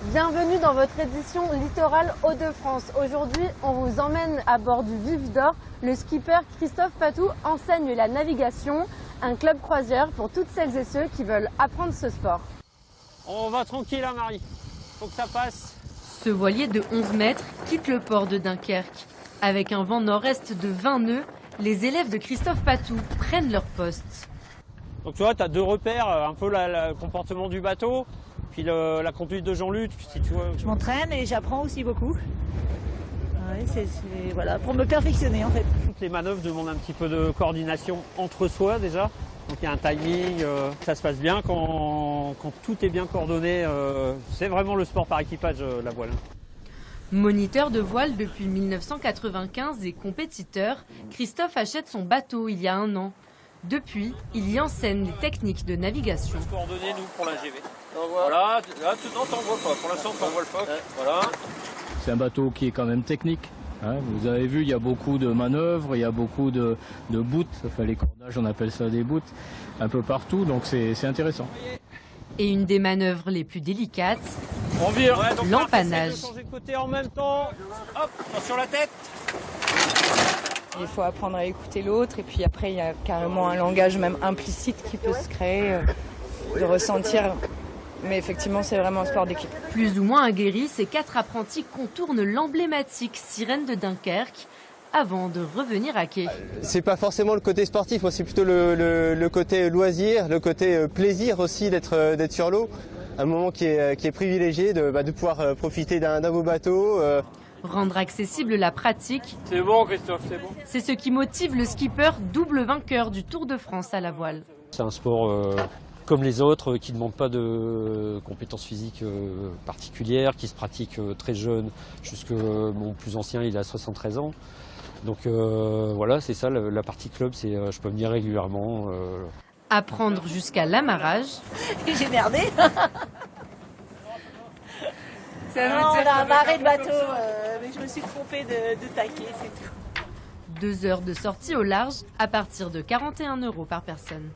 Bienvenue dans votre édition Littoral Hauts-de-France. Aujourd'hui, on vous emmène à bord du Vif d'Or. Le skipper Christophe Patou enseigne la navigation, un club croisière pour toutes celles et ceux qui veulent apprendre ce sport. On va tranquille, hein, Marie. Faut que ça passe. Ce voilier de 11 mètres quitte le port de Dunkerque. Avec un vent nord-est de 20 nœuds, les élèves de Christophe Patou prennent leur poste. Donc tu vois, tu as deux repères, un peu le comportement du bateau, puis la conduite de Jean-Luc. Si tu vois. Je m'entraîne et j'apprends aussi beaucoup. Ouais, voilà, pour me perfectionner en fait. Toutes les manœuvres demandent un petit peu de coordination entre soi déjà. Donc il y a un timing, ça se passe bien quand tout est bien coordonné. C'est vraiment le sport par équipage, la voile. Moniteur de voile depuis 1995 et compétiteur, Christophe achète son bateau il y a 1 an. Depuis, il y enseigne les techniques de navigation. Coordonner nous pour la GV. Voilà, là tu n'en vois pas. Pour l'instant, tu envoies le phoque. Voilà. C'est un bateau qui est quand même technique. Hein. Vous avez vu, il y a beaucoup de manœuvres, il y a beaucoup de boots. Enfin, les cordages, on appelle ça des boots, un peu partout. Donc c'est intéressant. Et une des manœuvres les plus délicates, l'empannage. Changer de côté en même temps. Hop, sur la tête. Il faut apprendre à écouter l'autre et puis après il y a carrément un langage même implicite qui peut se créer, de ressentir. Mais effectivement c'est vraiment un sport d'équipe. Plus ou moins aguerris, ces 4 apprentis contournent l'emblématique sirène de Dunkerque avant de revenir à quai. C'est pas forcément le côté sportif, moi c'est plutôt le côté loisir, le côté plaisir aussi d'être sur l'eau. Un moment qui est privilégié de pouvoir profiter d'un beau bateau. Rendre accessible la pratique, C'est bon Christophe, c'est bon. c'est ce qui motive le skipper, double vainqueur du Tour de France à la voile. C'est un sport comme les autres qui ne demande pas de compétences physiques particulières, qui se pratique très jeune, jusque mon plus ancien il a 73 ans. Donc voilà, c'est ça la partie club, c'est je peux venir régulièrement. Apprendre jusqu'à l'amarrage. J'ai merdé. Non, on a amarré le bateau, mais je me suis trompée de taquet, c'est tout. 2 heures de sortie au large à partir de 41 € par personne.